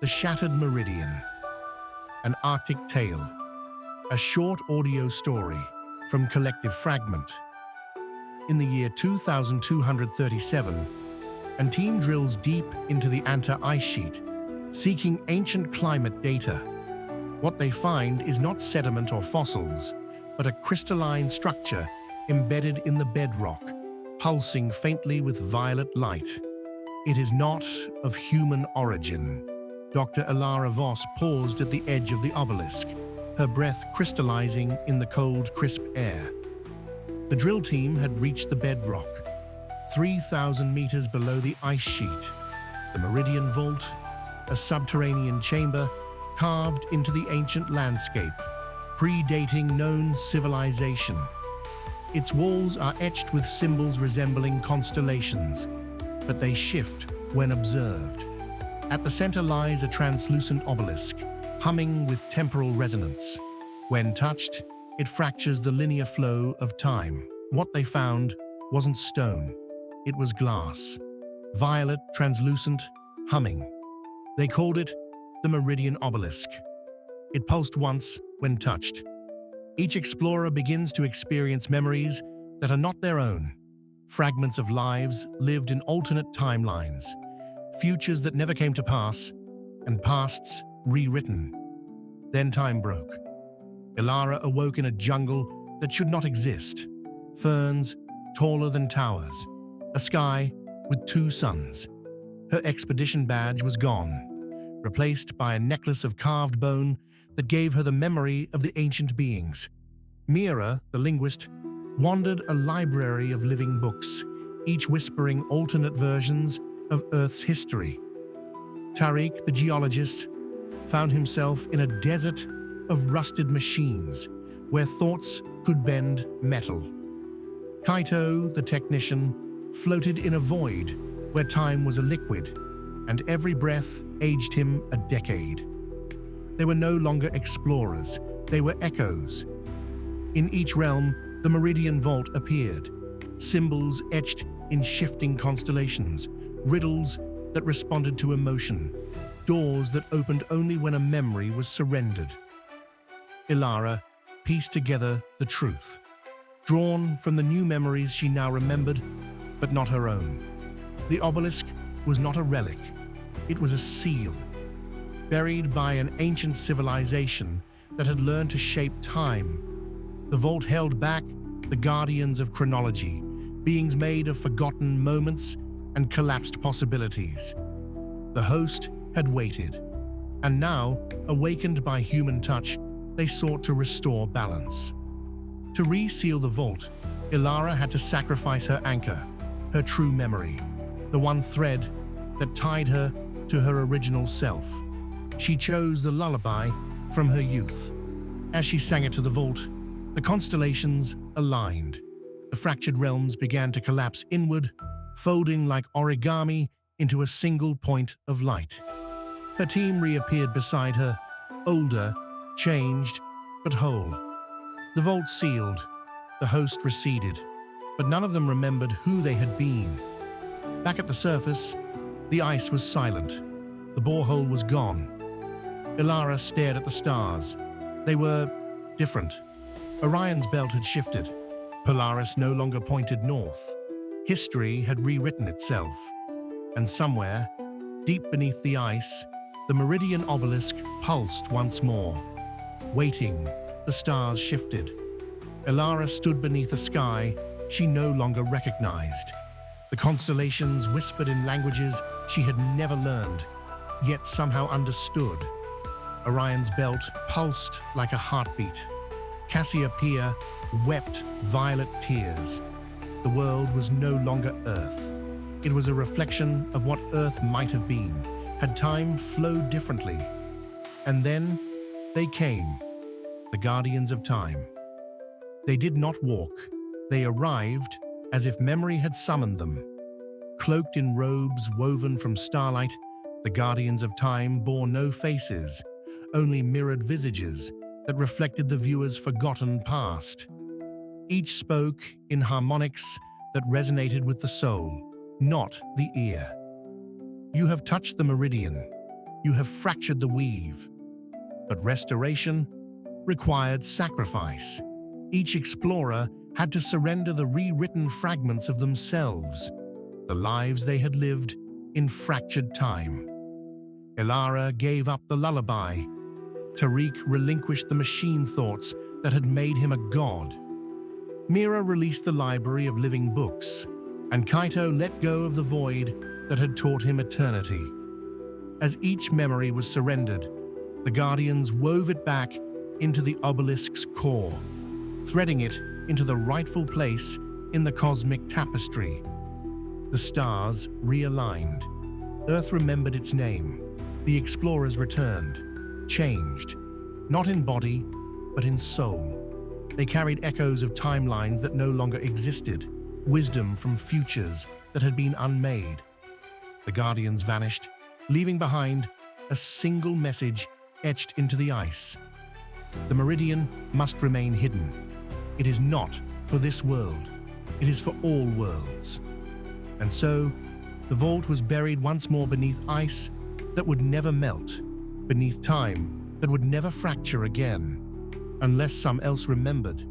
The Shattered Meridian, an Arctic tale, a short audio story from collective Fragment. In the year 2237, a team drills deep into the Anta ice sheet, seeking ancient climate data. What they find is not sediment or fossils, but a crystalline structure embedded in the bedrock, pulsing faintly with violet light. It is not of human origin. Dr. Elara Voss paused at the edge of the obelisk, her breath crystallizing in the cold, crisp air. The drill team had reached the bedrock, 3,000 meters below the ice sheet. The Meridian Vault, a subterranean chamber carved into the ancient landscape, predating known civilization. Its walls are etched with symbols resembling constellations, but they shift when observed. At the center lies a translucent obelisk, humming with temporal resonance. When touched, it fractures the linear flow of time. What they found wasn't stone, it was glass. Violet, translucent, humming. They called it the Meridian Obelisk. It pulsed once when touched. Each explorer begins to experience memories that are not their own. Fragments of lives lived in alternate timelines, futures that never came to pass, and pasts rewritten. Then time broke. Elara awoke in a jungle that should not exist. Ferns taller than towers, a sky with two suns. Her expedition badge was gone, replaced by a necklace of carved bone that gave her the memory of the ancient beings. Mira, the linguist, wandered a library of living books, each whispering alternate versions of Earth's history. Tariq, the geologist, found himself in a desert of rusted machines where thoughts could bend metal. Kaito, the technician, floated in a void where time was a liquid, and every breath aged him a decade. They were no longer explorers, they were echoes. In each realm, the Meridian Vault appeared, symbols etched in shifting constellations, riddles that responded to emotion, doors that opened only when a memory was surrendered. Elara pieced together the truth, drawn from the new memories she now remembered, but not her own. The obelisk was not a relic, it was a seal, buried by an ancient civilization that had learned to shape time. The vault held back the guardians of chronology, beings made of forgotten moments and collapsed possibilities. The host had waited, and now, awakened by human touch, they sought to restore balance. To reseal the vault, Elara had to sacrifice her anchor, her true memory, the one thread that tied her to her original self. She chose the lullaby from her youth. As she sang it to the vault, the constellations aligned. The fractured realms began to collapse inward, folding like origami into a single point of light. Her team reappeared beside her, older, changed, but whole. The vault sealed, the host receded, but none of them remembered who they had been. Back at the surface, the ice was silent. The borehole was gone. Elara stared at the stars. They were different. Orion's belt had shifted. Polaris no longer pointed north. History had rewritten itself. And somewhere, deep beneath the ice, the Meridian Obelisk pulsed once more. Waiting, the stars shifted. Elara stood beneath a sky she no longer recognized. The constellations whispered in languages she had never learned, yet somehow understood. Orion's belt pulsed like a heartbeat. Cassiopeia wept violet tears. The world was no longer Earth. It was a reflection of what Earth might have been, had time flowed differently. And then they came, the guardians of time. They did not walk. They arrived as if memory had summoned them. Cloaked in robes woven from starlight, the guardians of time bore no faces, only mirrored visages that reflected the viewer's forgotten past. Each spoke in harmonics that resonated with the soul, not the ear. You have touched the meridian. You have fractured the weave. But restoration required sacrifice. Each explorer had to surrender the rewritten fragments of themselves, the lives they had lived in fractured time. Ilara gave up the lullaby. Tariq relinquished the machine thoughts that had made him a god. Mira released the library of living books, and Kaito let go of the void that had taught him eternity. As each memory was surrendered, the Guardians wove it back into the obelisk's core, threading it into the rightful place in the cosmic tapestry. The stars realigned. Earth remembered its name. The explorers returned, changed, not in body, but in soul. They carried echoes of timelines that no longer existed, wisdom from futures that had been unmade. The Guardians vanished, leaving behind a single message etched into the ice. The Meridian must remain hidden. It is not for this world. It is for all worlds. And so, the vault was buried once more beneath ice that would never melt, beneath time that would never fracture again, unless some else remembered.